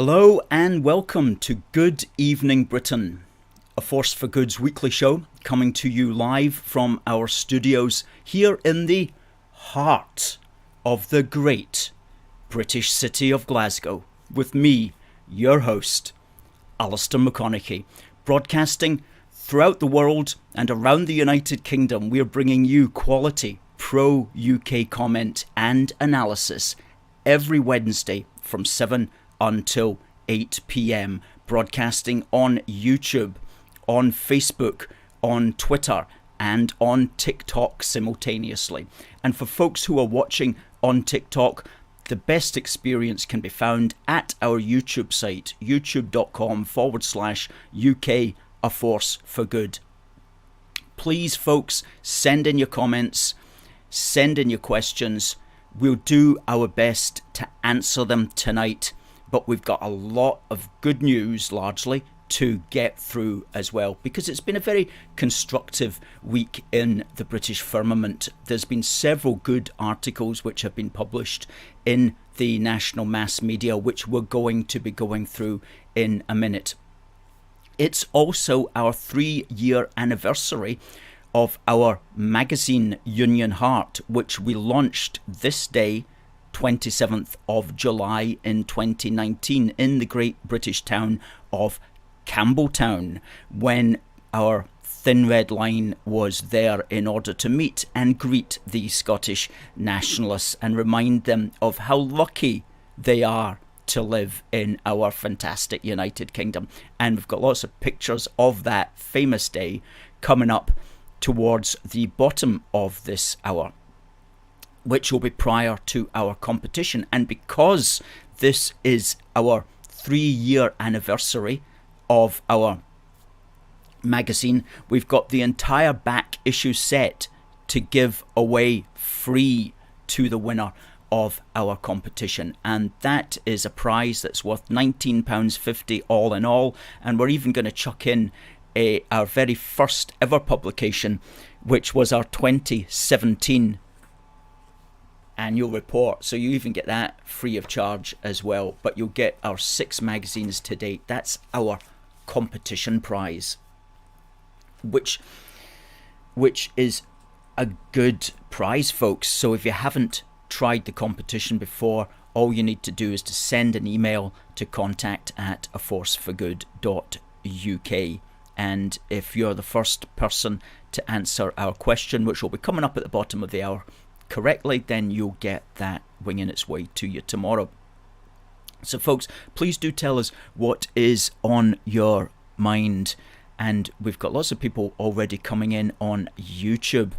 Hello and welcome to Good Evening Britain, a Force for Good's weekly show coming to you live from our studios here in the heart of the great British city of Glasgow, with me, your host, Alistair McConnachie, broadcasting throughout the world and around the United Kingdom. We're bringing you quality pro-UK comment and analysis every Wednesday from 7 until 8 p.m, broadcasting on YouTube, on Facebook, on Twitter, and on TikTok simultaneously. And for folks who are watching on TikTok, the best experience can be found at our YouTube site, youtube.com/UK A Force for Good. Please, folks, send in your comments, send in your questions. We'll do our best to answer them tonight. But we've got a lot of good news, largely, to get through as well, because it's been a very constructive week in the British firmament. There's been several good articles which have been published in the national mass media, which we're going to be going through in a minute. It's also our 3-year anniversary of our magazine Union Heart, which we launched this day, 27th of July in 2019 in the great British town of Campbeltown, when our Thin Red Line was there in order to meet and greet the Scottish nationalists and remind them of how lucky they are to live in our fantastic United Kingdom. And we've got lots of pictures of that famous day coming up towards the bottom of this hour, which will be prior to our competition. And because this is our 3-year anniversary of our magazine, we've got the entire back issue set to give away free to the winner of our competition. And that is a prize that's worth £19.50 all in all. And we're even going to chuck in our very first ever publication, which was our 2017 annual report, so you even get that free of charge as well. But you'll get our 6 magazines to date. That's our competition prize, which is a good prize, folks. So if you haven't tried the competition before, all you need to do is to send an email to contact@aforceforgood.uk. And if you're the first person to answer our question, which will be coming up at the bottom of the hour, correctly, then you'll get that winging its way to you tomorrow. So folks, please do tell us what is on your mind. And we've got lots of people already coming in on YouTube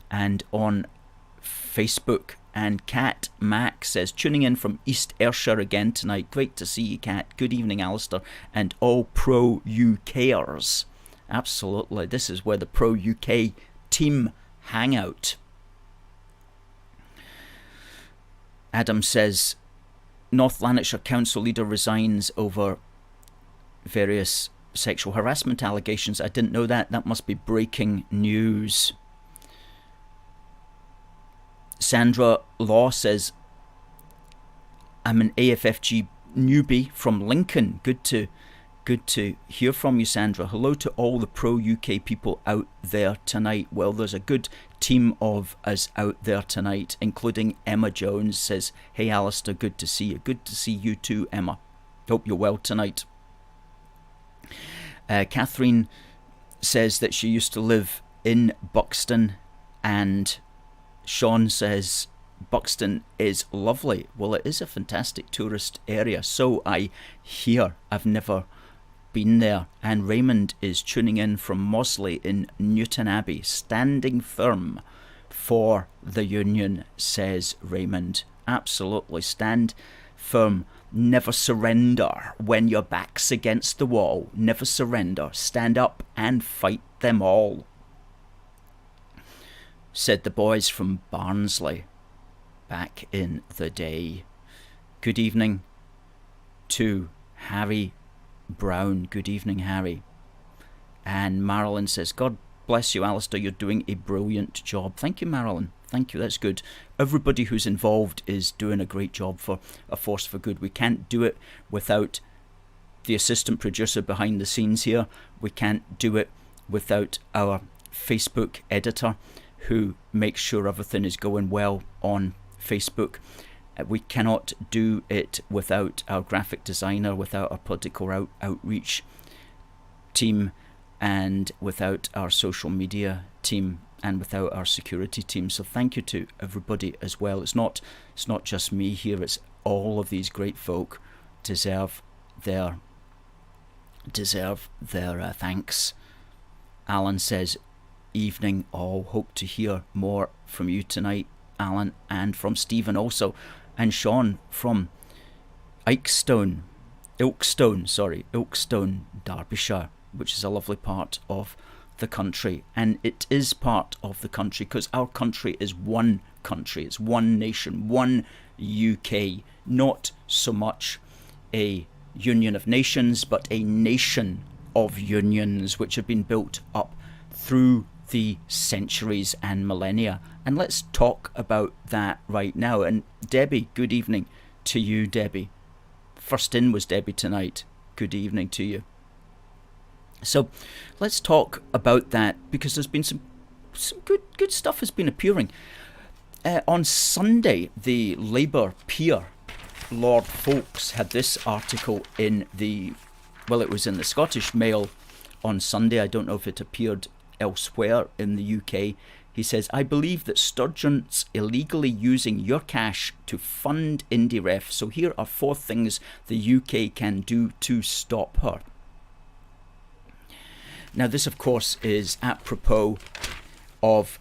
and on Facebook. And Cat Mac says, tuning in from East Ayrshire again tonight. Great to see you, Cat. Good evening, Alistair, and all pro-UKers. Absolutely, this is where the pro-UK team hang out. Adam says, North Lanarkshire Council leader resigns over various sexual harassment allegations. I didn't know that. That must be breaking news. Sandra Law says, I'm an AFFG newbie from Lincoln. Good to hear from you, Sandra. Hello to all the pro-UK people out there tonight. Well, there's a good team of us out there tonight, including Emma Jones says, hey Alistair, good to see you. Good to see you too, Emma. Hope you're well tonight. Catherine says that she used to live in Buxton, and Sean says Buxton is lovely. Well, it is a fantastic tourist area, so I hear. I've never been there. And Raymond is tuning in from Mosley in Newton Abbey, standing firm for the Union, says Raymond. Absolutely, stand firm. Never surrender when your back's against the wall. Never surrender. Stand up and fight them all, said the boys from Barnsley back in the day. Good evening to Harry Brown. Good evening, Harry. And Marilyn says, God bless you, Alistair. You're doing a brilliant job. Thank you, Marilyn. Thank you. That's good. Everybody who's involved is doing a great job for A Force for Good. We can't do it without the assistant producer behind the scenes here. We can't do it without our Facebook editor, who makes sure everything is going well on Facebook. We cannot do it without our graphic designer, without our political outreach team, and without our social media team, and without our security team. So thank you to everybody as well. It's not just me here, it's all of these great folk deserve their thanks. Alan says, evening all, hope to hear more from you tonight, Alan, and from Stephen also, and Sean from Ilkstone, Derbyshire, which is a lovely part of the country. And it is part of the country because our country is one country, it's one nation, one UK, not so much a union of nations, but a nation of unions which have been built up through the centuries and millennia. And let's talk about that right now. And Debbie, good evening to you, Debbie. First in was Debbie tonight. Good evening to you. So let's talk about that, because there's been some good stuff has been appearing. On Sunday, the Labour peer, Lord Foulkes, had this article in it was in the Scottish Mail on Sunday. I don't know if it appeared elsewhere in the UK. He says, I believe that Sturgeon's illegally using your cash to fund Indy ref. So here are 4 things the UK can do to stop her. Now this, of course, is apropos of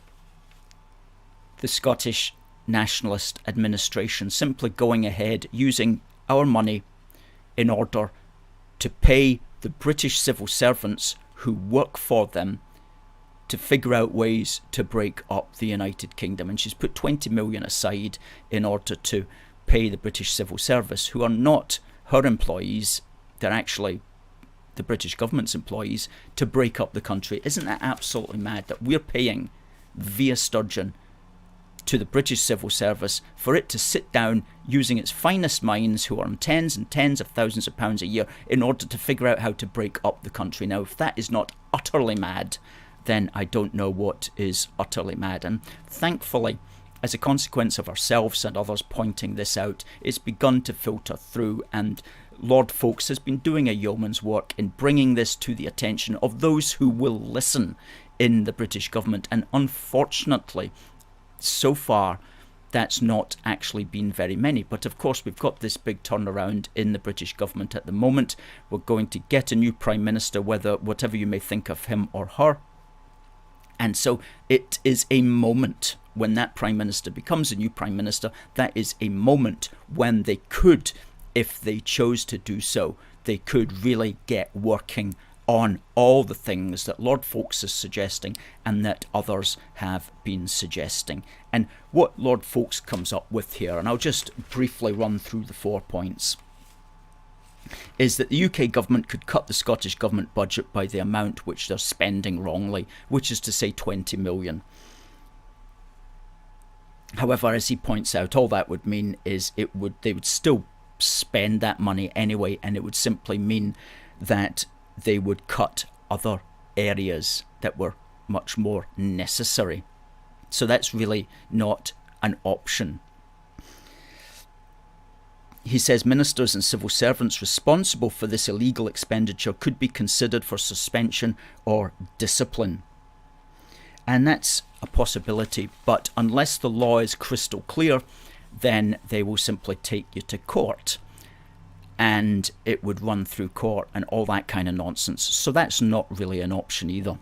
the Scottish Nationalist administration simply going ahead using our money in order to pay the British civil servants who work for them to figure out ways to break up the United Kingdom. And she's put 20 million aside in order to pay the British civil service, who are not her employees, they're actually the British government's employees, to break up the country. Isn't that absolutely mad that we're paying via Sturgeon to the British civil service for it to sit down using its finest minds, who earn tens and tens of thousands of pounds a year, in order to figure out how to break up the country? Now, if that is not utterly mad, then I don't know what is utterly mad. And thankfully, as a consequence of ourselves and others pointing this out, it's begun to filter through, and Lord Foulkes has been doing a yeoman's work in bringing this to the attention of those who will listen in the British government. And unfortunately, so far, that's not actually been very many. But of course, we've got this big turnaround in the British government at the moment. We're going to get a new Prime Minister, whatever you may think of him or her. And so it is a moment when that Prime Minister becomes a new Prime Minister. That is a moment when they could, if they chose to do so, they could really get working on all the things that Lord Foulkes is suggesting and that others have been suggesting. And what Lord Foulkes comes up with here, and I'll just briefly run through the 4 points, is that the UK government could cut the Scottish government budget by the amount which they're spending wrongly, which is to say 20 million. However, as he points out, all that would mean is they would still spend that money anyway, and it would simply mean that they would cut other areas that were much more necessary. So that's really not an option. He says ministers and civil servants responsible for this illegal expenditure could be considered for suspension or discipline. And that's a possibility, but unless the law is crystal clear, then they will simply take you to court. And it would run through court and all that kind of nonsense. So that's not really an option either.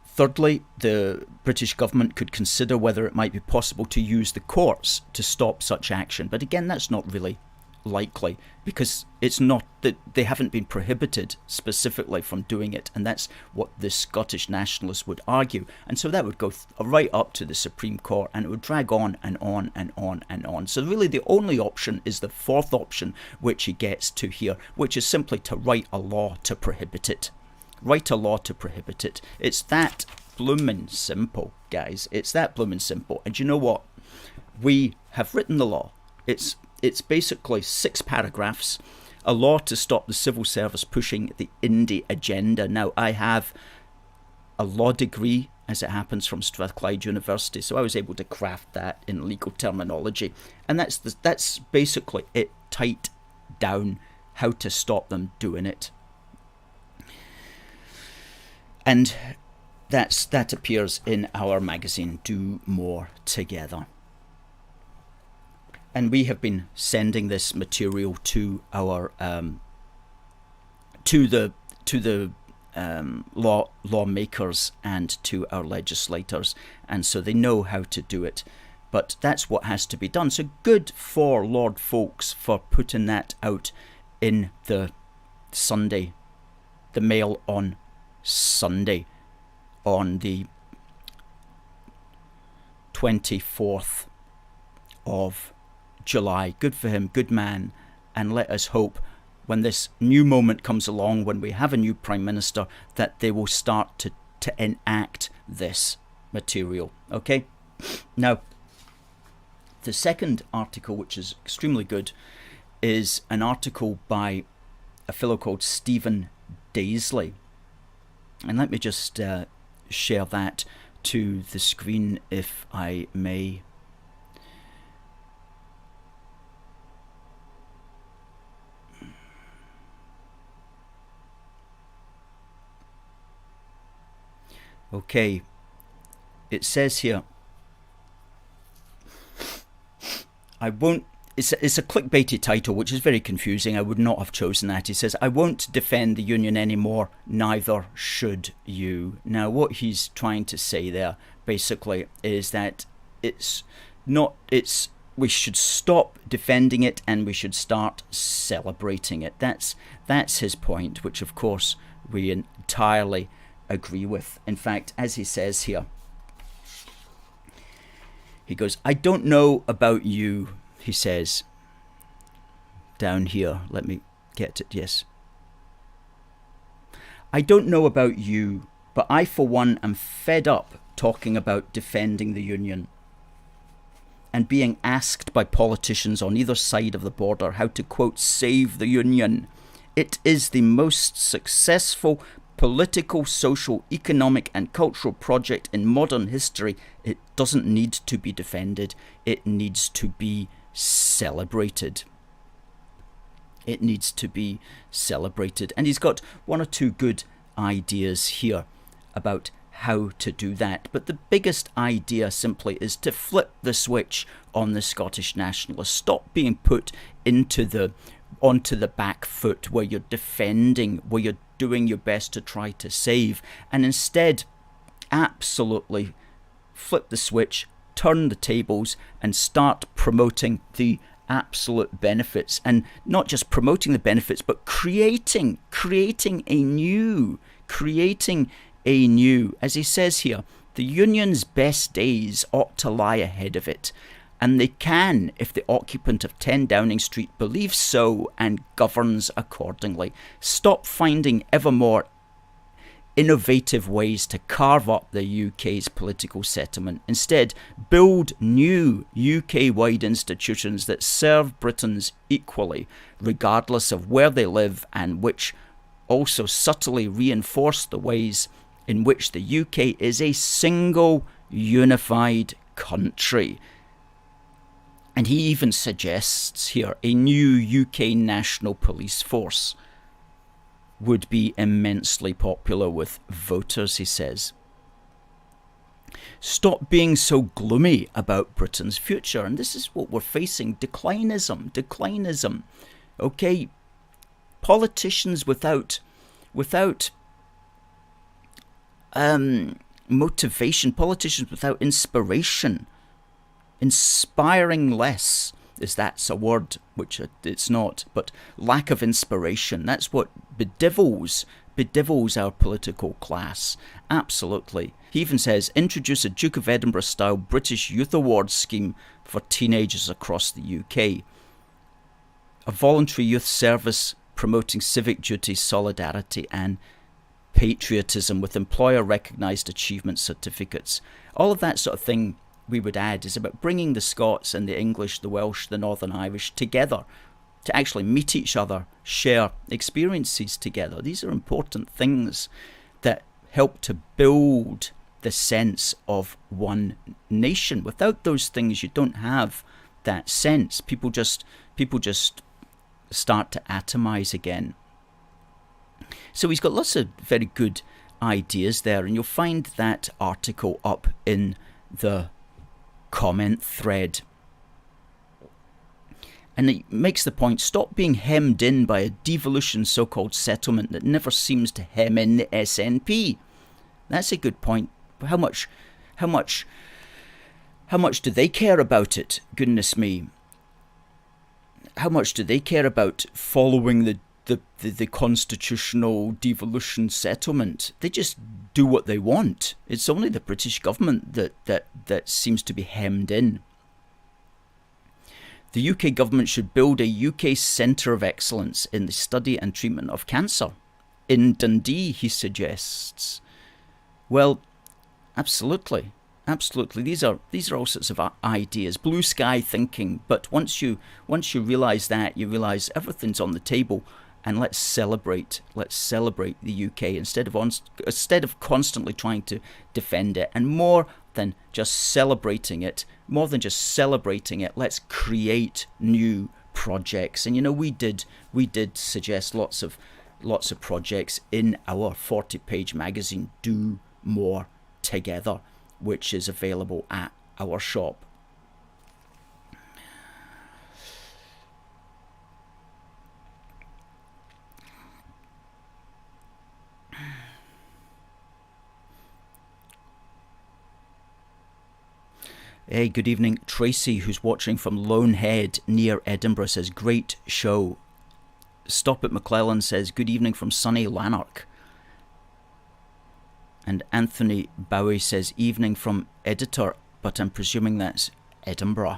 Thirdly, the British government could consider whether it might be possible to use the courts to stop such action. But again, that's not really likely, because it's not that they haven't been prohibited specifically from doing it, and that's what the Scottish Nationalists would argue. And so that would go right up to the Supreme Court, and it would drag on and on and on and on. So really the only option is the 4th option, which he gets to here, which is simply to write a law to prohibit it. Write a law to prohibit it. It's that bloomin' simple, guys. It's that bloomin' simple. And you know what? We have written the law. It's It's basically 6 paragraphs. A law to stop the civil service pushing the Indy agenda. Now, I have a law degree, as it happens, from Strathclyde University, so I was able to craft that in legal terminology. And that's basically it, tight down, how to stop them doing it. And that appears in our magazine, Do More Together. And we have been sending this material to our to the lawmakers and to our legislators, and so they know how to do it. But that's what has to be done. So good for Lord Folks for putting that out in the Mail on Sunday, on the 24th of July. Good for him, good man. And let us hope when this new moment comes along, when we have a new Prime Minister, that they will start to enact this material. Okay? Now, the second article, which is extremely good, is an article by a fellow called Stephen Daisley. And let me just share that to the screen, if I may. Okay, it says here, it's a clickbaity title, which is very confusing. I would not have chosen that. He says, I won't defend the union anymore, neither should you. Now, what he's trying to say there, basically, is that we should stop defending it and we should start celebrating it. That's his point, which, of course, we entirely agree with. In fact, as he says here, he goes, I don't know about you, he says, down here. Let me get it, yes. I don't know about you, but I, for one, am fed up talking about defending the union and being asked by politicians on either side of the border how to, quote, save the union. It is the most successful political, social, economic and cultural project in modern history. It doesn't need to be defended. It needs to be celebrated. It needs to be celebrated. And he's got one or two good ideas here about how to do that. But the biggest idea simply is to flip the switch on the Scottish nationalists. Stop being put onto the back foot where you're defending, where you're doing your best to try to save, and instead absolutely flip the switch, turn the tables and start promoting the absolute benefits, and not just promoting the benefits, but creating a new, as he says here, the union's best days ought to lie ahead of it. And they can if the occupant of 10 Downing Street believes so and governs accordingly. Stop finding ever more innovative ways to carve up the UK's political settlement. Instead, build new UK-wide institutions that serve Britons equally, regardless of where they live, and which also subtly reinforce the ways in which the UK is a single, unified country. And he even suggests here a new UK national police force would be immensely popular with voters, he says. Stop being so gloomy about Britain's future. And this is what we're facing, declinism. Okay, politicians without motivation, politicians without inspiration, inspiring less, is that's a word, which it's not, but lack of inspiration. That's what bedevils our political class. Absolutely. He even says, introduce a Duke of Edinburgh style British Youth Awards scheme for teenagers across the UK. A voluntary youth service promoting civic duty, solidarity and patriotism with employer recognised achievement certificates. All of that sort of thing add is about bringing the Scots and the English, the Welsh, the Northern Irish together to actually meet each other, share experiences together. These are important things that help to build the sense of one nation. Without those things, you don't have that sense. People just start to atomize again. So he's got lots of very good ideas there, and you'll find that article up in the comment thread. And it makes the point, stop being hemmed in by a devolution so-called settlement that never seems to hem in the SNP. That's a good point. How much do they care about it? Goodness me. How much do they care about following the constitutional devolution settlement? They just do what they want. It's only the British government that seems to be hemmed in. The UK government should build a UK centre of excellence in the study and treatment of cancer in Dundee, he suggests. Well, absolutely. These are all sorts of ideas, blue sky thinking. But once you realise that, you realise everything's on the table, and let's celebrate the UK instead of constantly trying to defend it, and more than just celebrating it, let's create new projects. And we did suggest lots of projects in our 40-page magazine, Do More Together, which is available at our shop. Hey, good evening. Tracy, who's watching from Lonehead near Edinburgh, says, great show. Stop at McClellan says, good evening from sunny Lanark. And Anthony Bowie says, evening from Editor, but I'm presuming that's Edinburgh.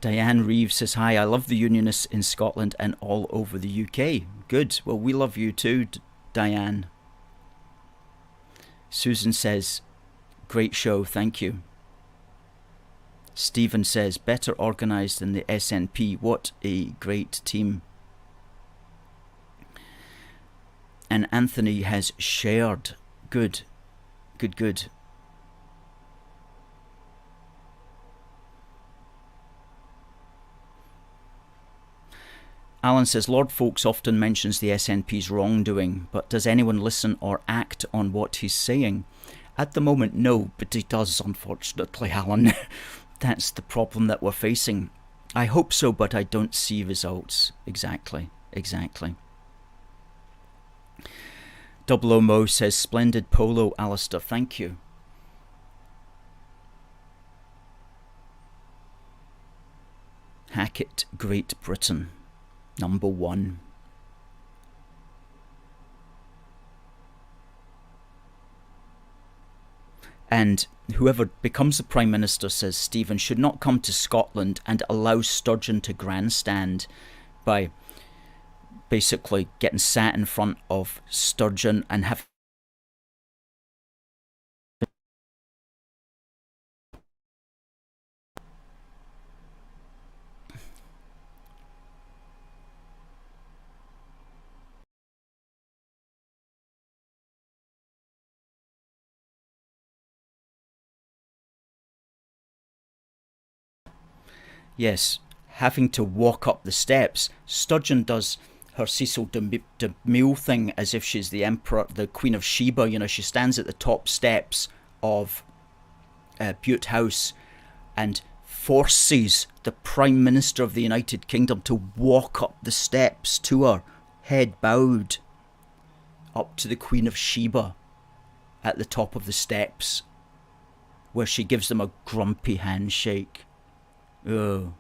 Diane Reeves says, hi, I love the Unionists in Scotland and all over the UK. Good. Well, we love you too, Diane. Susan says, great show, thank you. Stephen says, better organised than the SNP. What a great team. And Anthony has shared. Good. Alan says, Lord Foulkes often mentions the SNP's wrongdoing, but does anyone listen or act on what he's saying? At the moment, no, but he does, unfortunately, Alan. That's the problem that we're facing. I hope so, but I don't see results. Exactly. Double O Mo says, splendid polo, Alistair, thank you. Hackett, Great Britain. Number 1. And whoever becomes the Prime Minister, says Stephen, should not come to Scotland and allow Sturgeon to grandstand by basically getting sat in front of Sturgeon and have having to walk up the steps. Sturgeon does her Cecil DeMille thing as if she's the Emperor, the Queen of Sheba. She stands at the top steps of Bute House and forces the Prime Minister of the United Kingdom to walk up the steps to her, head bowed, up to the Queen of Sheba at the top of the steps, where she gives them a grumpy handshake. Oh,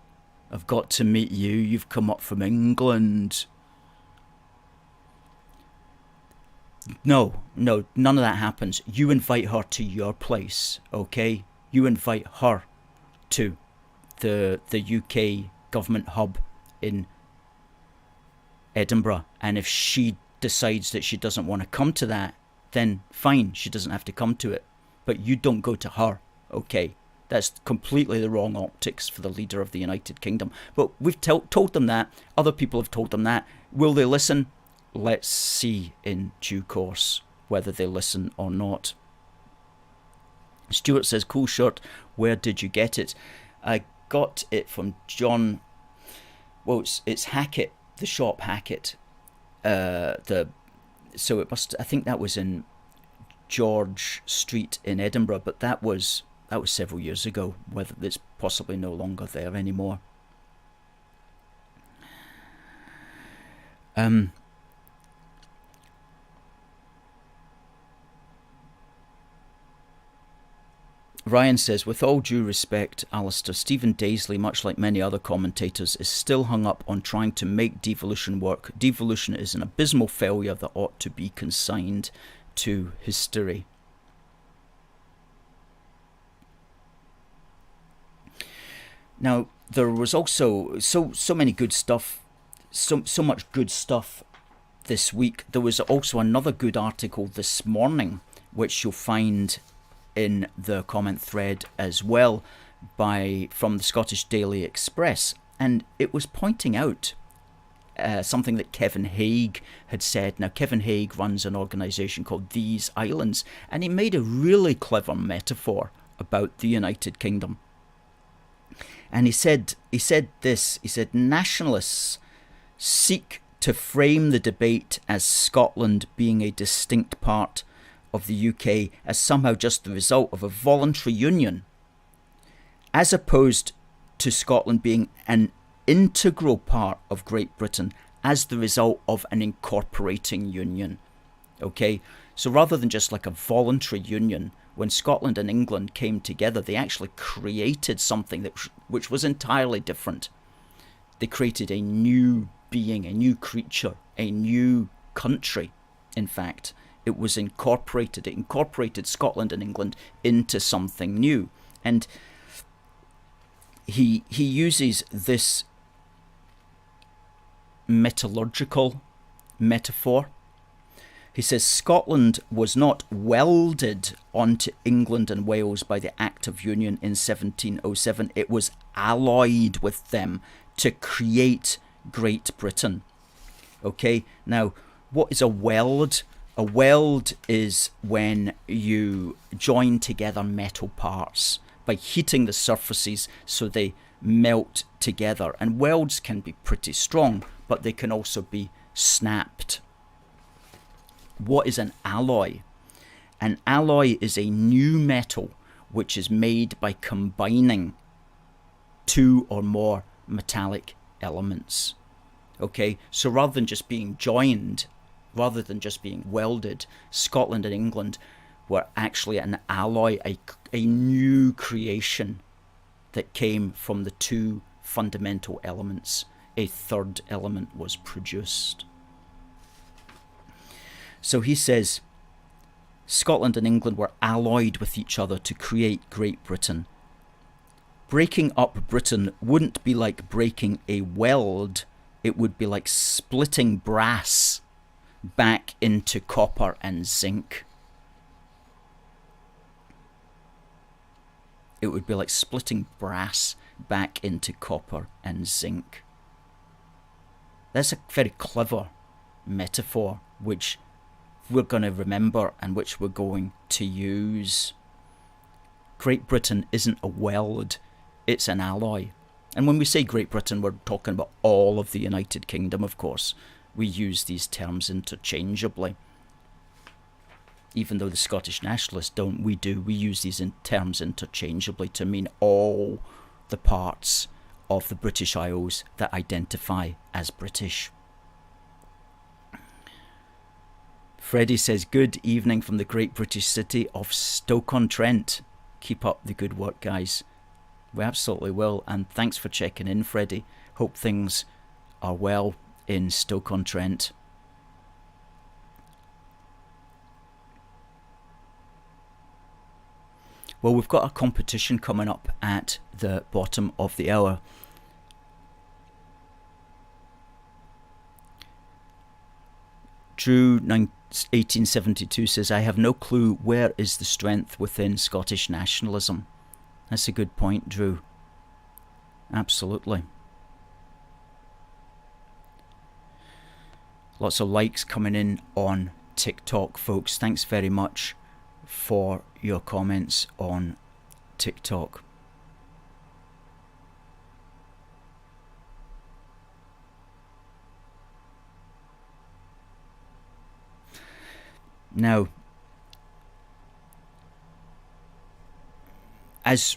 I've got to meet you. You've come up from England. No, none of that happens. You invite her to your place, okay? You invite her to the UK government hub in Edinburgh. And if she decides that she doesn't want to come to that, then fine, she doesn't have to come to it. But you don't go to her, okay? That's completely the wrong optics for the leader of the United Kingdom. But we've told them that. Other people have told them that. Will they listen? Let's see in due course whether they listen or not. Stuart says, cool shirt. Where did you get it? I got it from John. Well, it's Hackett, the shop Hackett. So it must. I think that was in George Street in Edinburgh, but that was several years ago. Whether it's possibly no longer there anymore. Ryan says, with all due respect, Alistair, Stephen Daisley, much like many other commentators, is still hung up on trying to make devolution work. Devolution is an abysmal failure that ought to be consigned to history. Now, there was also so many good stuff, so much good stuff this week. There was also another good article this morning, which you'll find in the comment thread as well, from the Scottish Daily Express, and it was pointing out something that Kevin Haigh had said. Now, Kevin Haigh runs an organisation called These Islands, and he made a really clever metaphor about the United Kingdom. And he said this. He said, nationalists seek to frame the debate as Scotland being a distinct part of the UK as somehow just the result of a voluntary union, as opposed to Scotland being an integral part of Great Britain as the result of an incorporating union. Okay, so rather than just like a voluntary union, when Scotland and England came together, they actually created something which was entirely different. They created a new being, a new creature, a new country, in fact. It was incorporated. It incorporated Scotland and England into something new. And he uses this metallurgical metaphor. He says Scotland was not welded onto England and Wales by the Act of Union in 1707. It was alloyed with them to create Great Britain. Okay, now what is a weld? A weld is when you join together metal parts by heating the surfaces so they melt together. And welds can be pretty strong, but they can also be snapped. What is an alloy? An alloy is a new metal which is made by combining two or more metallic elements. Okay, so rather than just being joined, rather than just being welded, Scotland and England were actually an alloy, a new creation that came from the two fundamental elements. A third element was produced. So he says, Scotland and England were alloyed with each other to create Great Britain. Breaking up Britain wouldn't be like breaking a weld, it would be like splitting brass back into copper and zinc. It would be like splitting brass back into copper and zinc. That's a very clever metaphor, which we're going to remember and which we're going to use. Great Britain isn't a weld, it's an alloy. And when we say Great Britain, we're talking about all of the United Kingdom, of course. We use these terms interchangeably. Even though the Scottish nationalists don't, we do. We use these terms interchangeably to mean all the parts of the British Isles that identify as British. Freddie says, good evening from the great British city of Stoke-on-Trent. Keep up the good work, guys. We absolutely will. And thanks for checking in, Freddie. Hope things are well in Stoke-on-Trent. Well, we've got a competition coming up at the bottom of the hour. Drew 1872 says, I have no clue where is the strength within Scottish nationalism. That's a good point, Drew. Absolutely. Lots of likes coming in on TikTok, folks. Thanks very much for your comments on TikTok. Now, as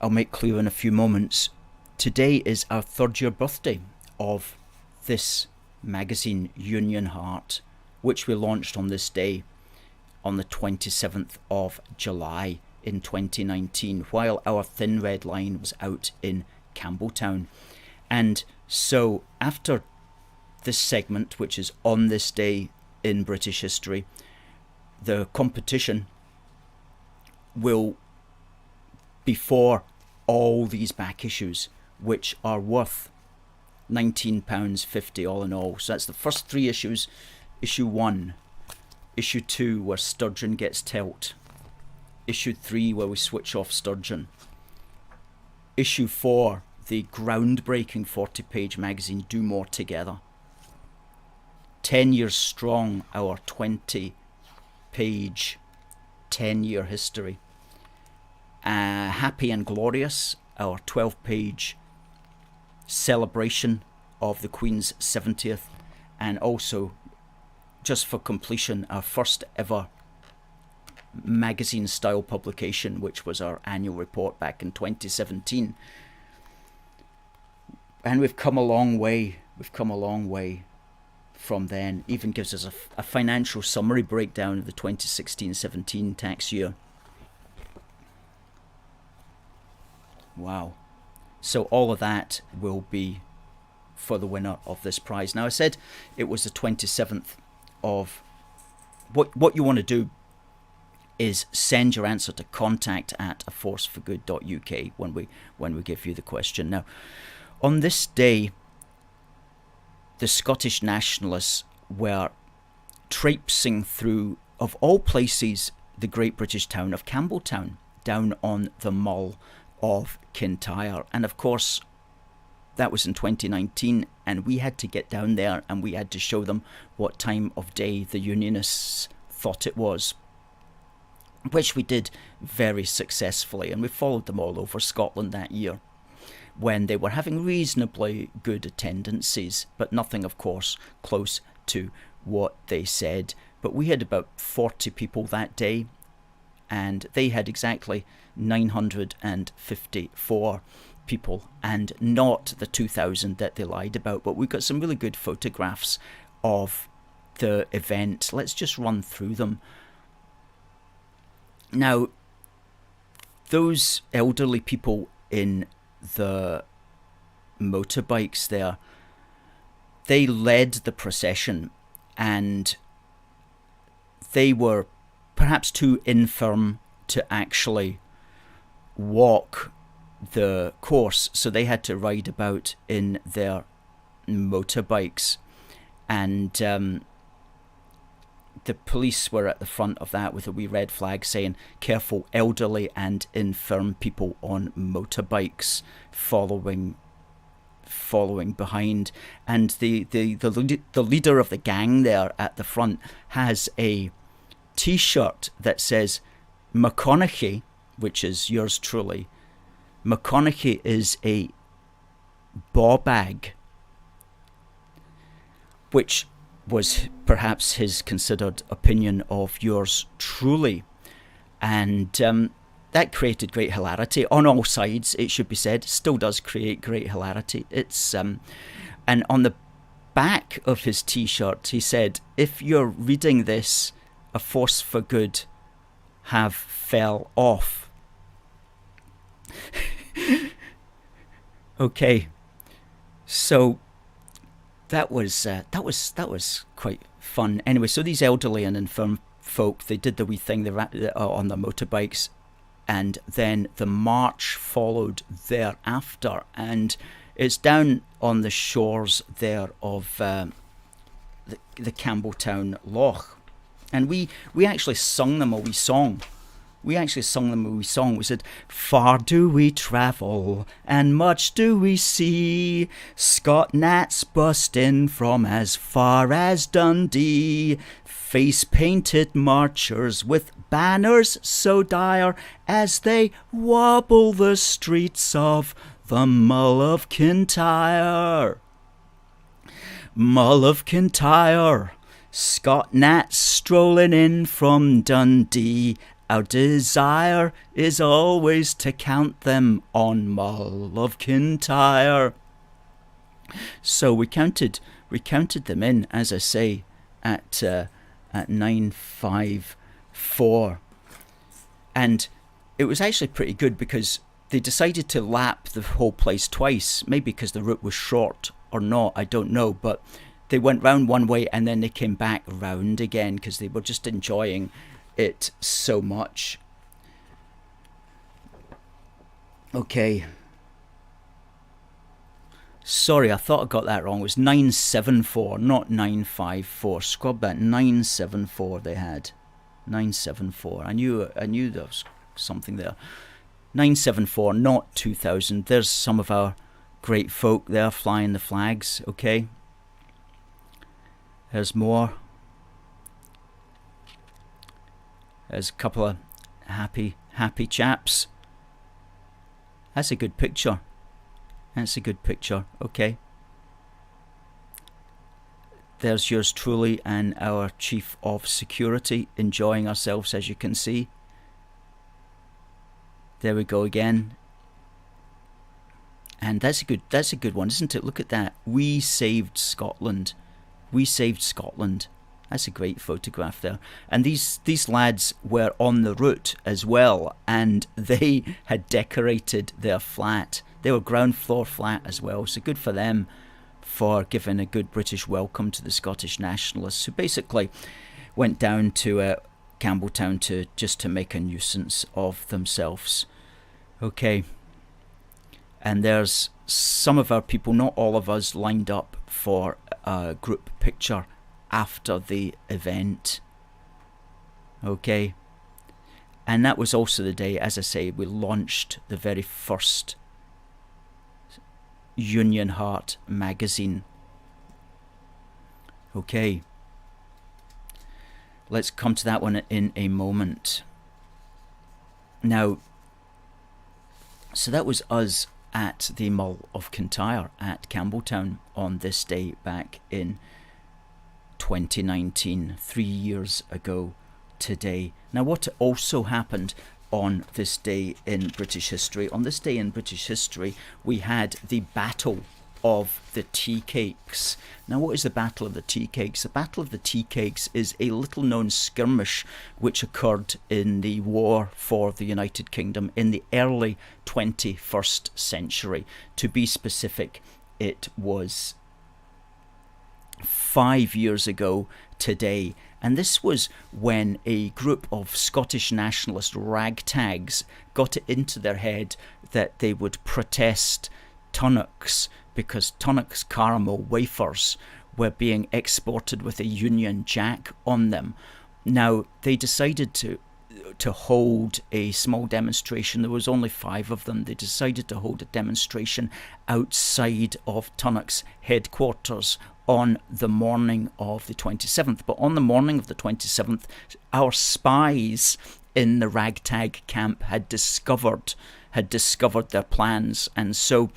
I'll make clear in a few moments, today is our 3rd year birthday of this magazine, Union Heart, which we launched on this day on the 27th of July in 2019, while our Thin Red Line was out in Campbeltown. And so after this segment, which is on this day in British history, the competition will be for all these back issues, which are worth £19.50 all in all. So that's the first 3 issues. Issue 1, issue 2 where Sturgeon gets telt, issue 3 where we switch off Sturgeon, issue 4, the groundbreaking 40-page magazine Do More Together. 10 years strong, our 20-page 10-year history. Happy and Glorious, our 12-page celebration of the Queen's 70th, and also, just for completion, our first ever magazine style publication, which was our annual report back in 2017. And we've come a long way. We've come a long way from then. Even gives us a financial summary breakdown of the 2016-17 tax year. Wow. So all of that will be for the winner of this prize. Now, I said it was the 27th of... What you want to do is send your answer to contact@aforceforgood.uk when we give you the question. Now, on this day, the Scottish nationalists were traipsing through, of all places, the great British town of Campbeltown, down on the Mull of Kintyre. And of course, that was in 2019, and we had to get down there and we had to show them what time of day the Unionists thought it was, which we did very successfully. And we followed them all over Scotland that year, when they were having reasonably good attendances, but nothing, of course, close to what they said. But we had about 40 people that day, and they had exactly 954 people, and not the 2,000 that they lied about. But we've got some really good photographs of the event. Let's just run through them. Now, those elderly people in the motorbikes there, they led the procession, and they were perhaps too infirm to actually walk the course, so they had to ride about in their motorbikes, and the police were at the front of that with a wee red flag saying, "Careful, elderly and infirm people on motorbikes," following behind. And the leader of the gang there at the front has a T-shirt that says McConachie, which is yours truly. McConachie is a bawbag, which was perhaps his considered opinion of yours truly. And that created great hilarity on all sides, it should be said. Still does create great hilarity. It's and on the back of his T-shirt he said, "If you're reading this, a force for good have fell off." Okay, so that was quite fun. Anyway, so these elderly and infirm folk, they did the wee thing, they on their motorbikes, and then the march followed thereafter, and it's down on the shores there of the Campbeltown Loch. And we actually sung them a wee song. We said, "Far do we travel, and much do we see. Scot gnats bust in from as far as Dundee. Face-painted marchers with banners so dire as they wobble the streets of the Mull of Kintyre. Mull of Kintyre, Scot gnats strolling in from Dundee. Our desire is always to count them on Mull of Kintyre." So we counted them in, as I say, at 954, and it was actually pretty good because they decided to lap the whole place twice, maybe because the route was short or not, I don't know, but they went round one way and then they came back round again because they were just enjoying it so much. Okay. Sorry, I thought I got that wrong. It was 974, not 954. Scrub that. 974 they had. 974. I knew there was something there. 974, not 2000. There's some of our great folk there flying the flags. Okay. There's more. There's a couple of happy chaps. That's a good picture. Okay. There's yours truly and our Chief of Security enjoying ourselves, as you can see. There we go again. And that's a good one, isn't it? Look at that. We saved Scotland. That's a great photograph there. And these lads were on the route as well, and they had decorated their flat. They were ground floor flat as well, so good for them for giving a good British welcome to the Scottish nationalists, who basically went down to Campbeltown to make a nuisance of themselves. Okay. And there's some of our people, not all of us, lined up for a group picture after the event. Okay. And that was also the day, as I say, we launched the very first Union Heart magazine. Okay. Let's come to that one in a moment. Now, so that was us at the Mull of Kintyre at Campbeltown on this day back in 2019, 3 years ago today. Now, what also happened on this day in British history? On this day in British history, we had the Battle of the Tea Cakes. Now, what is the Battle of the Tea Cakes? The Battle of the Tea Cakes is a little-known skirmish which occurred in the War for the United Kingdom in the early 21st century. To be specific, it was 5 years ago today, and this was when a group of Scottish nationalist ragtags got it into their head that they would protest Tunnocks because Tunnocks caramel wafers were being exported with a Union Jack on them. Now, they decided to hold a small demonstration. There was only 5 of them. They decided to hold a demonstration outside of Tunnocks headquarters on the morning of the 27th. But on the morning of the 27th, our spies in the ragtag camp had discovered their plans, and so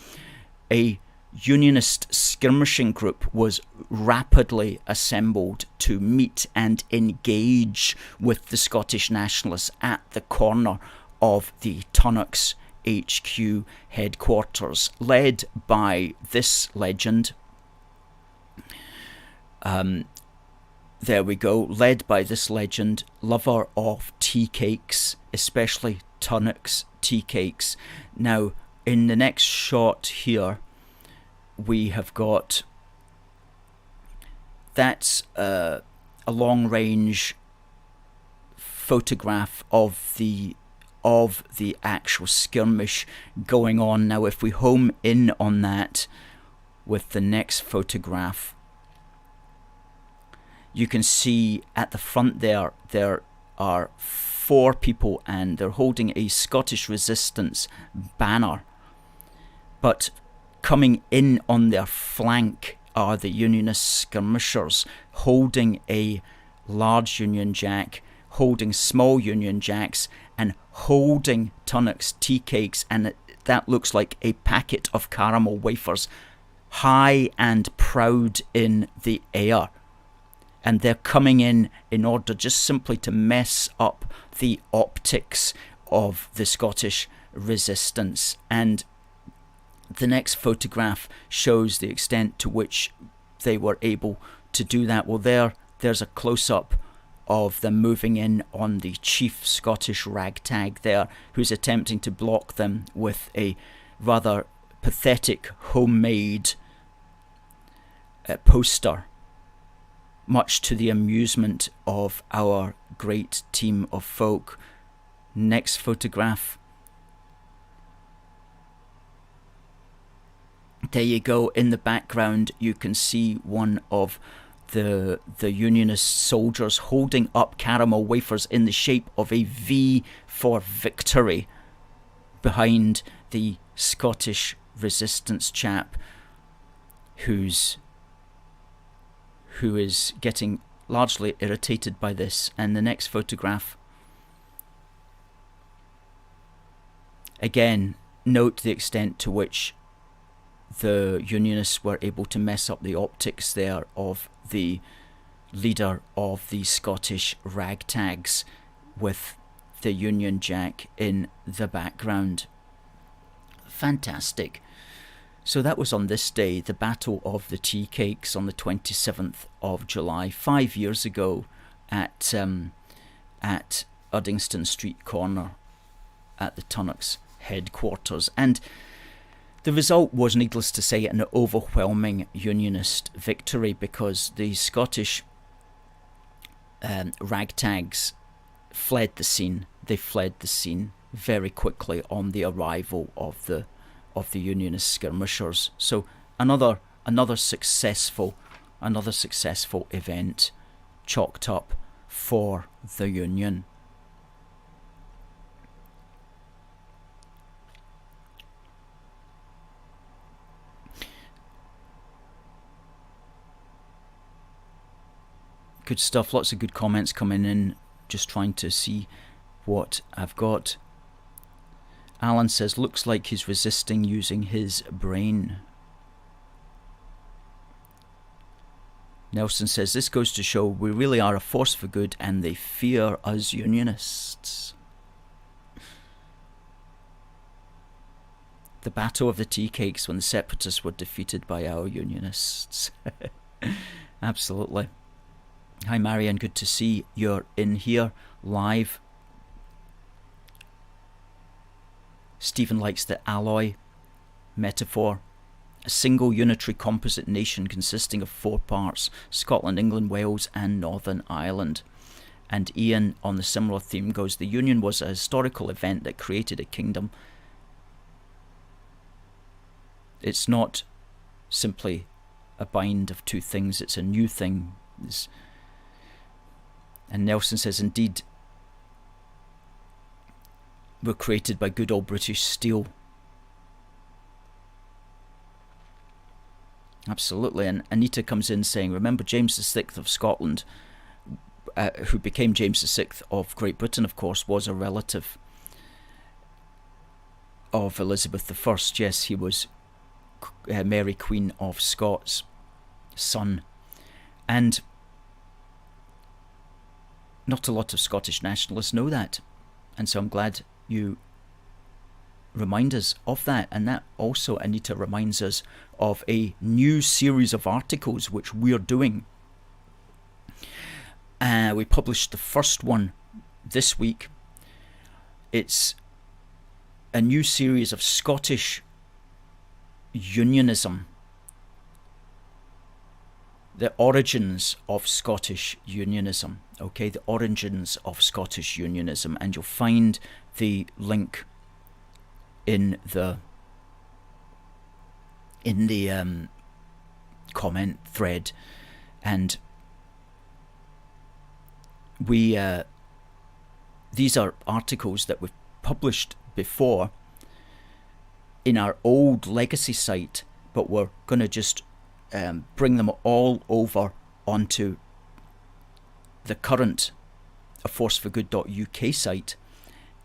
a Unionist skirmishing group was rapidly assembled to meet and engage with the Scottish nationalists at the corner of the Tunnocks HQ headquarters, led by this legend. There we go, led by this legend, lover of tea cakes, especially Tunnocks tea cakes. Now, in the next shot here, we have got, that's a long-range photograph of the actual skirmish going on. Now, if we home in on that with the next photograph, you can see at the front there are 4 people, and they're holding a Scottish Resistance banner. But coming in on their flank are the Unionist skirmishers, holding a large Union Jack, holding small Union Jacks, and holding Tunnocks tea cakes, and that looks like a packet of caramel wafers, high and proud in the air. And they're coming in order just simply to mess up the optics of the Scottish Resistance. And the next photograph shows the extent to which they were able to do that. Well, there's a close-up of them moving in on the chief Scottish ragtag there, who's attempting to block them with a rather pathetic homemade poster, much to the amusement of our great team of folk. Next photograph. There you go. In the background you can see one of the Unionist soldiers holding up caramel wafers in the shape of a V for victory behind the Scottish Resistance chap who is getting largely irritated by this. And the next photograph, again, note the extent to which the Unionists were able to mess up the optics there of the leader of the Scottish ragtags with the Union Jack in the background. Fantastic. So that was on this day, the Battle of the Tea Cakes on the 27th of July, 5 years ago at Uddingston Street Corner at the Tunnocks headquarters. And the result was, needless to say, an overwhelming Unionist victory, because the Scottish ragtags fled the scene. They fled the scene very quickly on the arrival of the Unionist skirmishers. So another successful event chalked up for the Union. Good stuff. Lots of good comments coming in. Just trying to see what I've got. Alan says, looks like he's resisting using his brain. Nelson says, this goes to show we really are a force for good and they fear us Unionists. The Battle of the Tea Cakes, when the Separatists were defeated by our Unionists. Absolutely. Hi Marianne, good to see you're in here live. Stephen likes the alloy metaphor. A single unitary composite nation consisting of 4 parts, Scotland, England, Wales and Northern Ireland. And Ian, on the similar theme, goes, the Union was a historical event that created a kingdom. It's not simply a bind of 2 things, it's a new thing. And Nelson says, indeed, were created by good old British steel. Absolutely. And Anita comes in saying, remember James VI of Scotland, who became James VI of Great Britain, of course, was a relative of Elizabeth I. Yes, he was Mary Queen of Scots' son. And not a lot of Scottish nationalists know that. And so I'm glad you remind us of that. And that also, Anita, reminds us of a new series of articles which we're doing. We published the first one this week. It's a new series of Scottish Unionism. The origins of Scottish Unionism. Okay, the origins of Scottish Unionism. And you'll find the link in the comment thread. And these are articles that we've published before in our old legacy site, but we're going to just bring them all over onto the current aforceforgood.uk site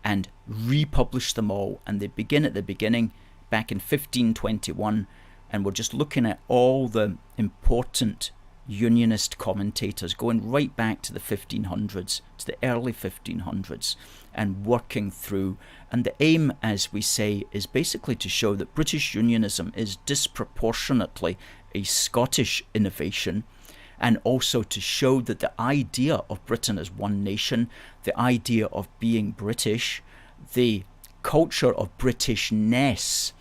and republish them all, and they begin at the beginning back in 1521, and we're just looking at all the important unionist commentators going right back to the 1500s, to the early 1500s, and working through. And the aim, as we say, is basically to show that British unionism is disproportionately a Scottish innovation, and also to show that the idea of Britain as one nation, the idea of being British, the culture of Britishness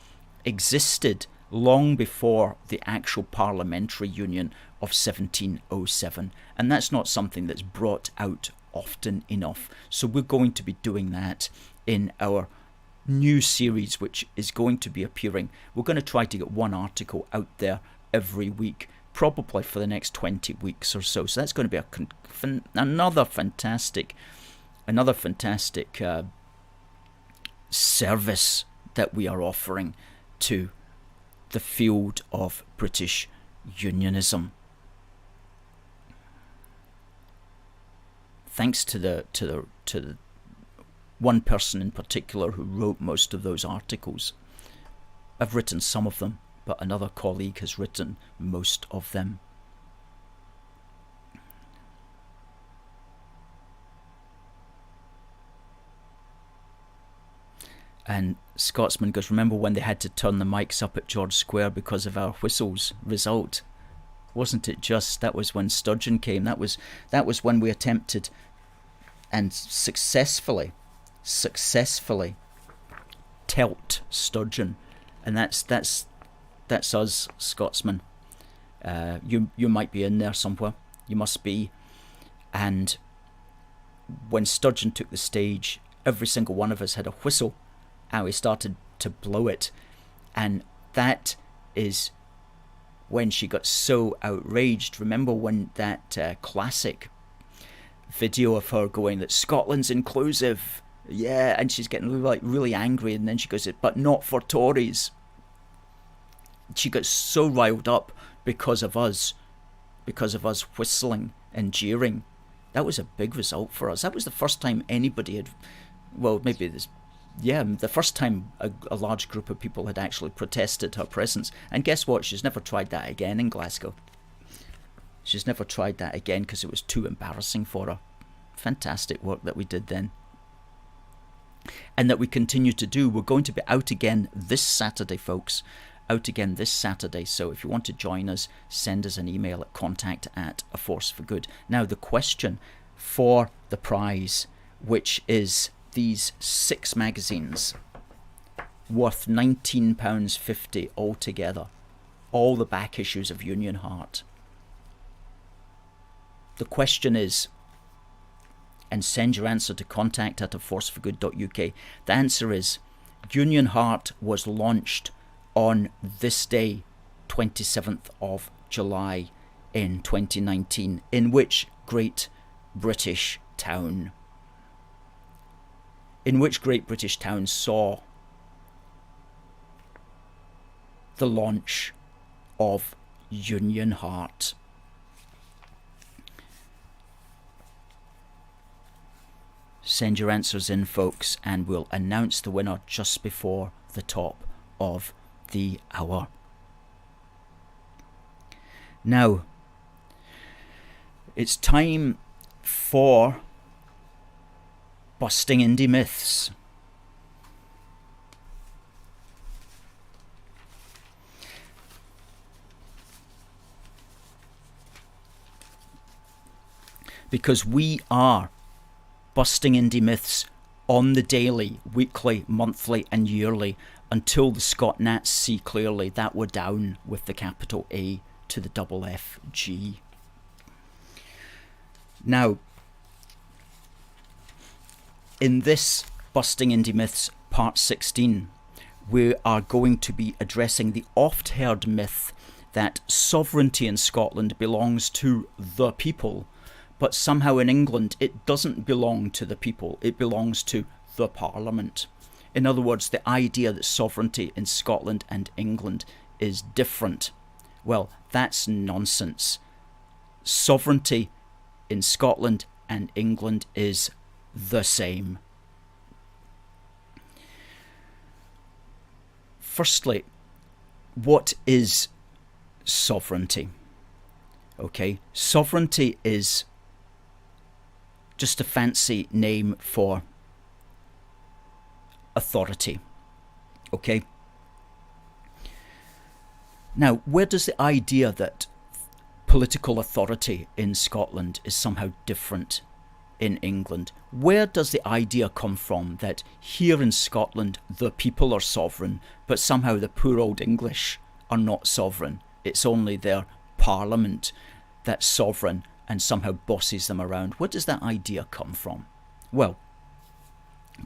existed long before the actual parliamentary union of 1707. And that's not something that's brought out often enough. So we're going to be doing that in our new series, which is going to be appearing. We're going to try to get one article out there every week, probably for the next 20 weeks or so. So that's going to be another fantastic service that we are offering to the field of British unionism. Thanks to the one person in particular who wrote most of those articles. I've written some of them, but another colleague has written most of them. And Scotsman goes, remember when they had to turn the mics up at George Square because of our whistles result? Wasn't it just? That was when Sturgeon came. That was when we attempted and successfully telt Sturgeon. And that's us, Scotsman. You might be in there somewhere. You must be. And when Sturgeon took the stage, every single one of us had a whistle, and we started to blow it. And that is when she got so outraged. Remember when that classic video of her going that Scotland's inclusive, yeah, and she's getting really angry, and then she goes, but not for Tories. She got so riled up because of us whistling and jeering. That was a big result for us. That was the first time anybody had, the first time a large group of people had actually protested her presence. And guess what? She's never tried that again in Glasgow. She's never tried that again because it was too embarrassing for her. Fantastic work that we did then. And that we continue to do. We're going to be out again this Saturday, folks. Out again this Saturday. So if you want to join us, send us an email at contact@aforceforgood. Now the question for the prize, which is these 6 magazines worth £19.50 altogether, all the back issues of Union Heart. The question is, and send your answer to contact@aforceforgood.uk. The answer is, Union Heart was launched on this day, 27th of July in 2019, in which Great British town? In which Great British town saw the launch of Union Heart? Send your answers in, folks, and we'll announce the winner just before the top of the hour. Now, it's time for Busting Indy Myths. Because we are busting Indy myths on the daily, weekly, monthly and yearly until the Scot Nats see clearly that we're down with the capital A to the double FG. Now, in this Busting Indy Myths part 16, we are going to be addressing the oft-heard myth that sovereignty in Scotland belongs to the people, but somehow in England it doesn't belong to the people, it belongs to the Parliament. In other words, the idea that sovereignty in Scotland and England is different, well, that's nonsense. Sovereignty in Scotland and England is the same. Firstly, what is sovereignty? Okay, sovereignty is just a fancy name for authority. Okay. Now, where does the idea that political authority in Scotland is somehow different in England, where does the idea come from that here in Scotland the people are sovereign, but somehow the poor old English are not sovereign? It's only their Parliament that's sovereign and somehow bosses them around. Where does that idea come from? Well,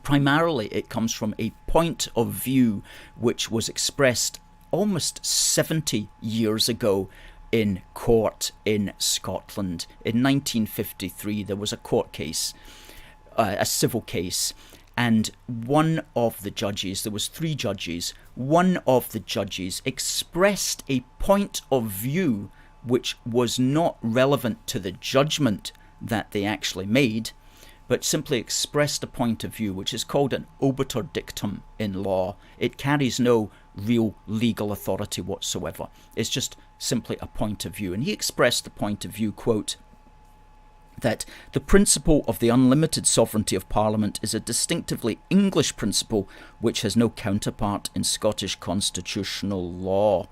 primarily it comes from a point of view which was expressed almost 70 years ago in court in Scotland. In 1953 there was a court case, a civil case, and one of the judges, there was 3 judges, one of the judges expressed a point of view which was not relevant to the judgment that they actually made, but simply expressed a point of view which is called an obiter dictum in law. It carries no real legal authority whatsoever. It's just simply a point of view. And he expressed the point of view, quote, that the principle of the unlimited sovereignty of Parliament is a distinctively English principle which has no counterpart in Scottish constitutional law.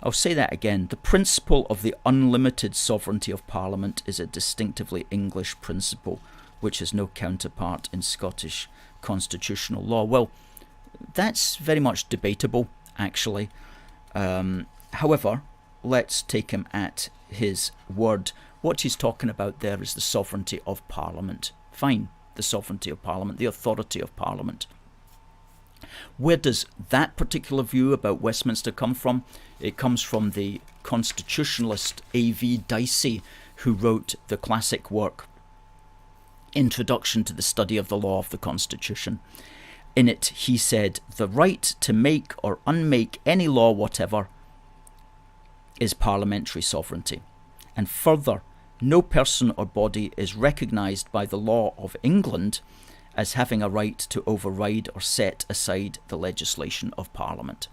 I'll say that again. The principle of the unlimited sovereignty of Parliament is a distinctively English principle which has no counterpart in Scottish constitutional law. Well, that's very much debatable, actually. However, let's take him at his word. What he's talking about there is the sovereignty of Parliament. Fine, the sovereignty of Parliament, the authority of Parliament. Where does that particular view about Westminster come from? It comes from the constitutionalist A.V. Dicey, who wrote the classic work Introduction to the Study of the Law of the Constitution. In it, he said, the right to make or unmake any law whatever is parliamentary sovereignty. And further, no person or body is recognised by the law of England as having a right to override or set aside the legislation of Parliament.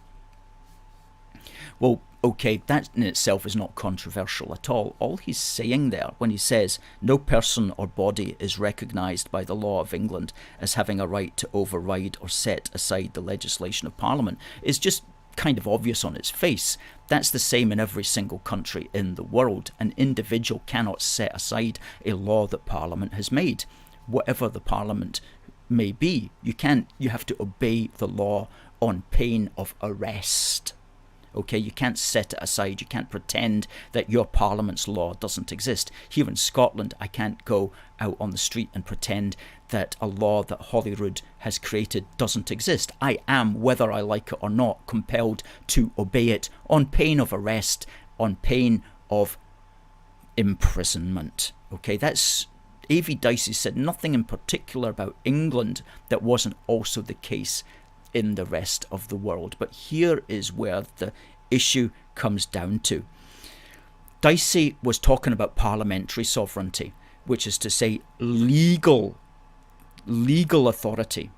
Well, okay, that in itself is not controversial at all. All he's saying there, when he says no person or body is recognised by the law of England as having a right to override or set aside the legislation of Parliament, is just kind of obvious on its face. That's the same in every single country in the world. An individual cannot set aside a law that Parliament has made. Whatever the Parliament may be, you have to obey the law on pain of arrest. Okay, you can't set it aside. You can't pretend that your Parliament's law doesn't exist. Here in Scotland, I can't go out on the street and pretend that a law that Holyrood has created doesn't exist. I am, whether I like it or not, compelled to obey it on pain of arrest, on pain of imprisonment. Okay, that's A.V. Dicey said nothing in particular about England that wasn't also the case in the rest of the world. But here is where the issue comes down to. Dicey was talking about parliamentary sovereignty, which is to say legal authority.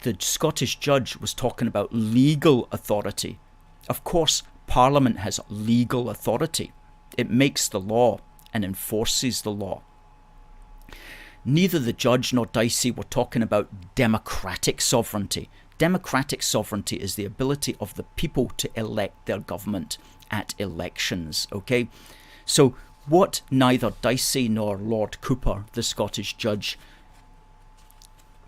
The Scottish judge was talking about legal authority. Of course, Parliament has legal authority. It makes the law and enforces the law. Neither the judge nor Dicey were talking about democratic sovereignty. Democratic sovereignty is the ability of the people to elect their government at elections, okay? So what neither Dicey nor Lord Cooper, the Scottish judge,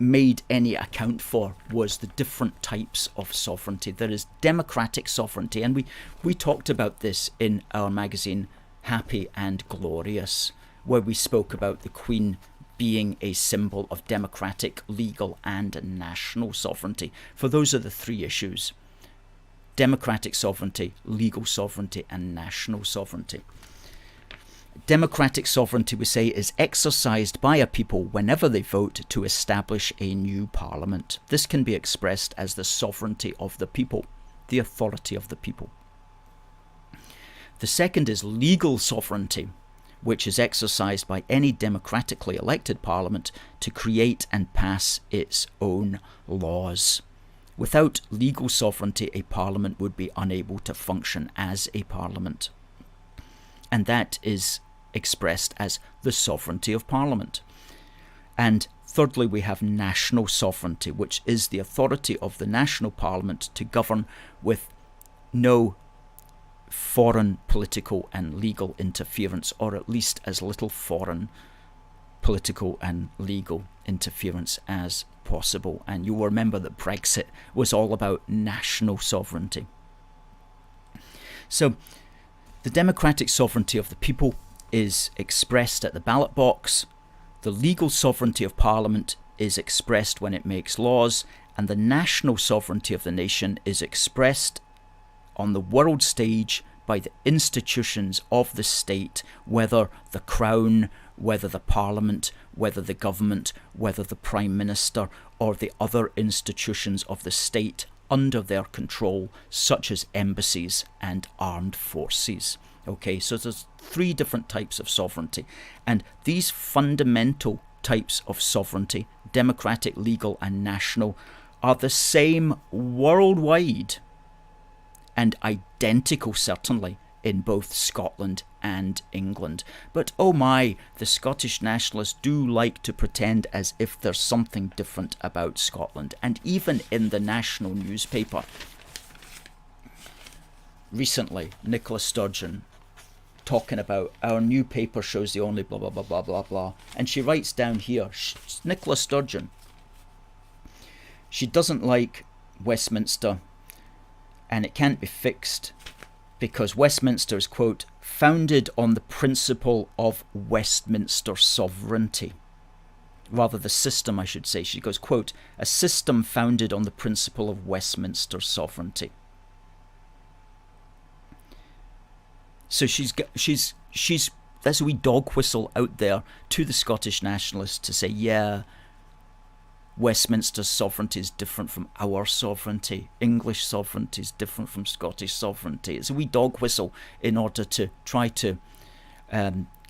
made any account for was the different types of sovereignty. There is democratic sovereignty, and we talked about this in our magazine Happy and Glorious, where we spoke about the Queen being a symbol of democratic, legal and national sovereignty. For those are the 3 issues: democratic sovereignty, legal sovereignty and national sovereignty. democratic sovereignty, we say, is exercised by a people whenever they vote to establish a new parliament. This can be expressed as the sovereignty of the people, the authority of the people. The second is legal sovereignty, which is exercised by any democratically elected parliament to create and pass its own laws. Without legal sovereignty, a parliament would be unable to function as a parliament. And that is expressed as the sovereignty of Parliament. And thirdly, we have national sovereignty, which is the authority of the national Parliament to govern with no foreign political and legal interference, or at least as little foreign political and legal interference as possible. And you'll remember that Brexit was all about national sovereignty. So the democratic sovereignty of the people is expressed at the ballot box. The legal sovereignty of Parliament is expressed when it makes laws, and the national sovereignty of the nation is expressed on the world stage by the institutions of the state, whether the Crown, whether the Parliament, whether the government, whether the Prime Minister, or the other institutions of the state under their control, such as embassies and armed forces. Okay, so there's three different types of sovereignty, and these fundamental types of sovereignty, democratic, legal, and national, are the same worldwide and identical, certainly, in both Scotland and England. But oh my, the Scottish nationalists do like to pretend as if there's something different about Scotland. And even in the national newspaper, recently, Nicola Sturgeon talking about our new paper shows the only blah blah blah blah blah blah, and she writes down here, Nicola Sturgeon, she doesn't like Westminster and it can't be fixed because Westminster is, quote, founded on the principle of Westminster sovereignty. Rather, the system, I should say. She goes, quote, a system founded on the principle of Westminster sovereignty. So she's that's a wee dog whistle out there to the Scottish nationalists to say, yeah, Westminster's sovereignty is different from our sovereignty. English sovereignty is different from Scottish sovereignty. It's a wee dog whistle in order to try to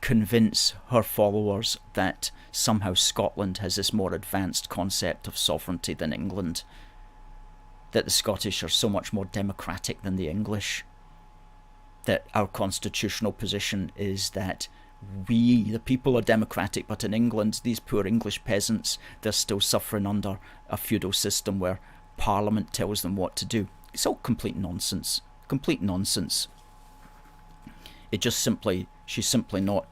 convince her followers that somehow Scotland has this more advanced concept of sovereignty than England, that the Scottish are so much more democratic than the English, that our constitutional position is that we, the people, are democratic, but in England, these poor English peasants, they're still suffering under a feudal system where Parliament tells them what to do. It's all complete nonsense. Complete nonsense. It just simply, she's simply not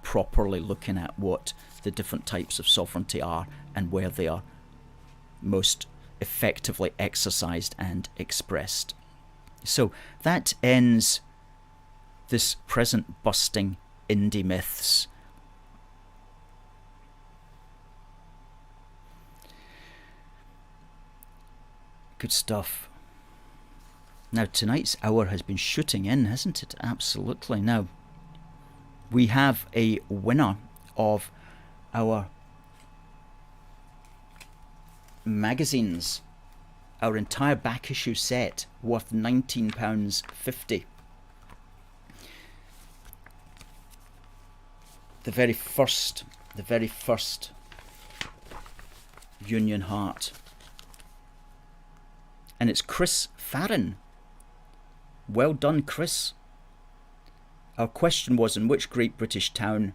properly looking at what the different types of sovereignty are and where they are most effectively exercised and expressed. So that ends this present busting Indy myths. Good stuff. Now tonight's hour has been shooting in, hasn't it? Absolutely. Now we have a winner of our magazines, our entire back issue set, worth £19.50. The very first Union Heart. And it's Chris Farron. Well done, Chris. Our question was, in which great British town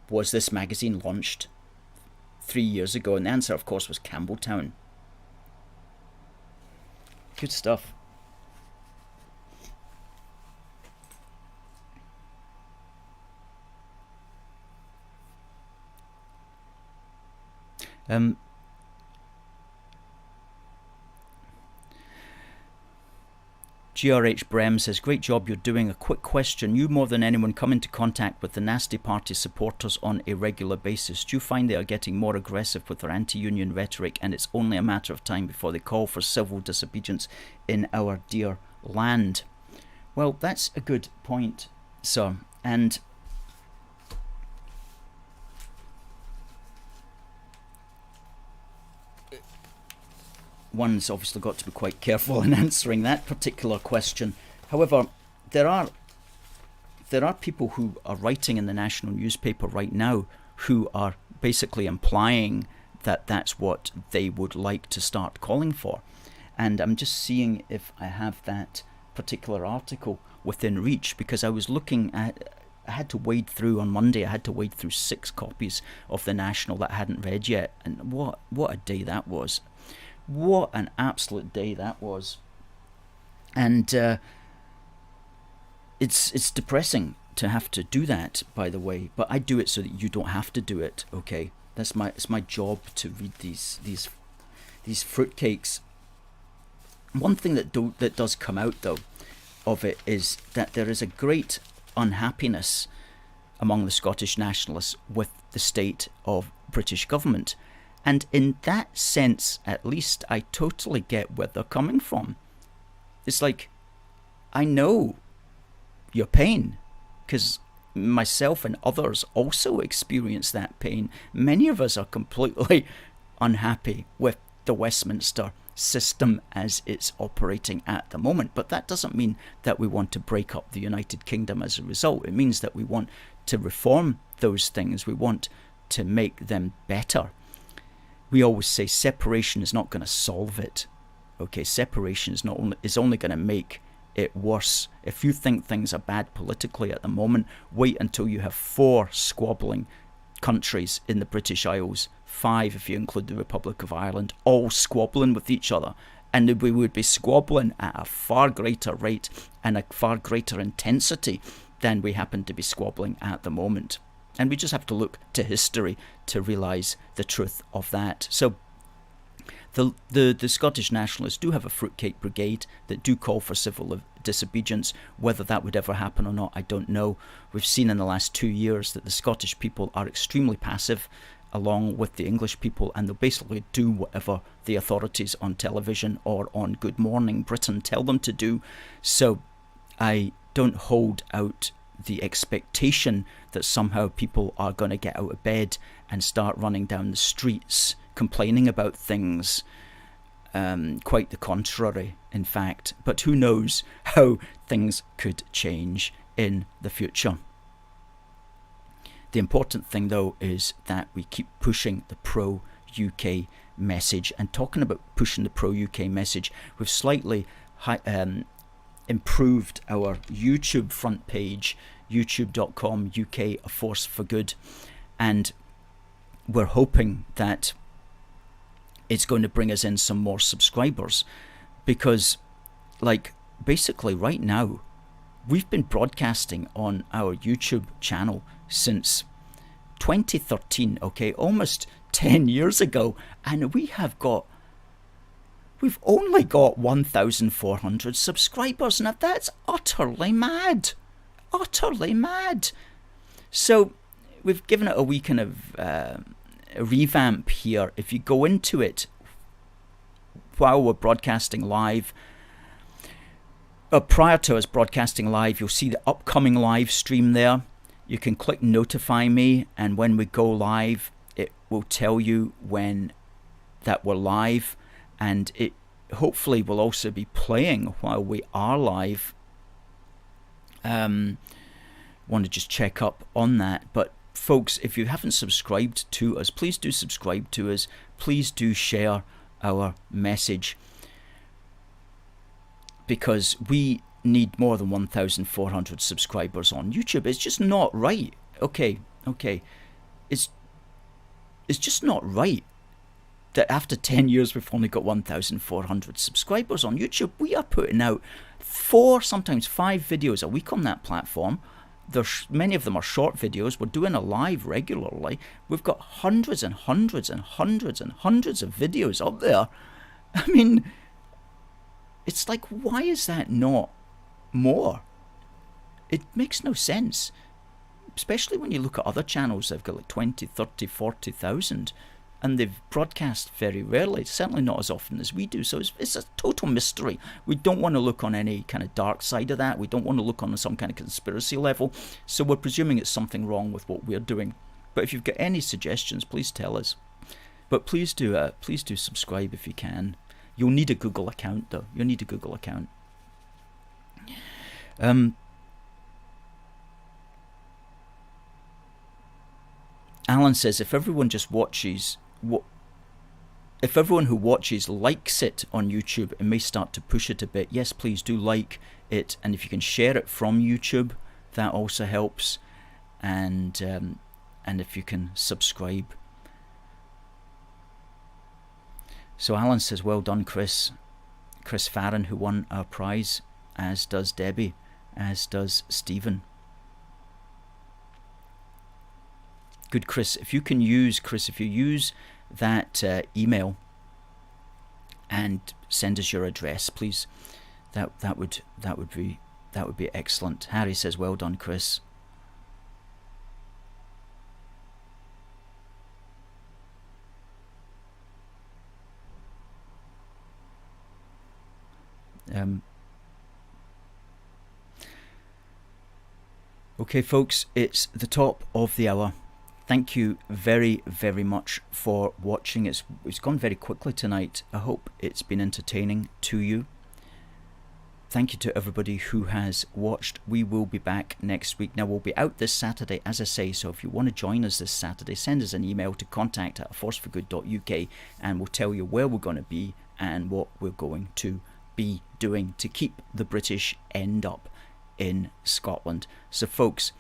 was this magazine launched 3 years ago? And the answer, of course, was Campbeltown. Good stuff. GRH Brem says, great job you're doing. A quick question. You more than anyone come into contact with the nasty party supporters on a regular basis. Do you find they are getting more aggressive with their anti-union rhetoric and it's only a matter of time before they call for civil disobedience in our dear land? Well, that's a good point. So, and one's obviously got to be quite careful in answering that particular question. However, there are people who are writing in the national newspaper right now who are basically implying that that's what they would like to start calling for. And I'm just seeing if I have that particular article within reach, because I was looking at, I had to wade through on Monday, I had to wade through 6 copies of the National that I hadn't read yet. And what a day that was. What an absolute day that was. And it's depressing to have to do that, by the way, but I do it so that you don't have to do it. Okay, it's my job to read these fruitcakes. One thing that does come out though of it is that there is a great unhappiness among the Scottish nationalists with the state of British government, and in that sense, at least, I totally get where they're coming from. It's like, I know your pain, because myself and others also experience that pain. Many of us are completely unhappy with the Westminster system as it's operating at the moment, but that doesn't mean that we want to break up the United Kingdom as a result. It means that we want to reform those things. We want to make them better. We always say separation is not going to solve it. Okay, separation is only going to make it worse. If you think things are bad politically at the moment, wait until you have 4 squabbling countries in the British Isles, 5 if you include the Republic of Ireland, all squabbling with each other. And we would be squabbling at a far greater rate and a far greater intensity than we happen to be squabbling at the moment. And we just have to look to history to realise the truth of that. So the Scottish nationalists do have a fruitcake brigade that do call for civil disobedience. Whether that would ever happen or not, I don't know. We've seen in the last 2 years that the Scottish people are extremely passive along with the English people, and they'll basically do whatever the authorities on television or on Good Morning Britain tell them to do. So I don't hold out the expectation that somehow people are going to get out of bed and start running down the streets complaining about things. Quite the contrary, in fact. But who knows how things could change in the future. The important thing, though, is that we keep pushing the pro-UK message. And talking about pushing the pro-UK message, we've slightly improved our YouTube front page, youtube.com UK A Force for Good, and we're hoping that it's going to bring us in some more subscribers, because basically right now we've been broadcasting on our YouTube channel since 2013, okay, almost 10 years ago, and we've only got 1,400 subscribers. Now that's utterly mad. So we've given it a wee kind of a revamp here. If you go into it while we're broadcasting live, prior to us broadcasting live, you'll see the upcoming live stream there. You can click notify me, and when we go live, it will tell you when that we're live, and it hopefully will also be playing while we are live. Want to just check up on that. But folks, if you haven't subscribed to us, please do subscribe to us. Please do share our message, because we need more than 1,400 subscribers on YouTube. It's just not right. Okay. It's just not right that after 10 years we've only got 1,400 subscribers on YouTube. We are putting out 4, sometimes 5 videos a week on that platform. Many of them are short videos. We're doing a live regularly. We've got hundreds and hundreds and hundreds and hundreds of videos up there. I mean, it's like, why is that not more? It makes no sense, especially when you look at other channels. They've got like 20, 30, 40,000. and they've broadcast very rarely, certainly not as often as we do. So it's a total mystery. We don't want to look on any kind of dark side of that. We don't want to look on some kind of conspiracy level. So we're presuming it's something wrong with what we're doing. But if you've got any suggestions, please tell us. But please do subscribe if you can. You'll need a Google account, though. You'll need a Google account. Alan says, if everyone who watches likes it on YouTube, it may start to push it a bit. Yes, please do like it, and if you can share it from YouTube, that also helps. And if you can subscribe. So Alan says, well done, Chris Farron, who won our prize, as does Debbie, as does Stephen. Good, Chris. If you use that email and send us your address, please, that would be excellent. Harry says, well done, Chris. Okay, folks, it's the top of the hour. Thank you very, very much for watching. It's gone very quickly tonight. I hope it's been entertaining to you. Thank you to everybody who has watched. We will be back next week. Now, we'll be out this Saturday, as I say, so if you want to join us this Saturday, send us an email to contact@forceforgood.uk and we'll tell you where we're going to be and what we're going to be doing to keep the British end up in Scotland. So, folks,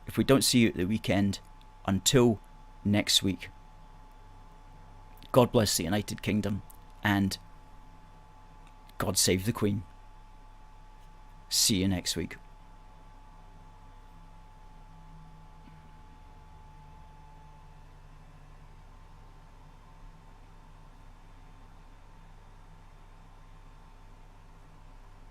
if we don't see you at the weekend, until next week, God bless the United Kingdom and God save the Queen. See you next week.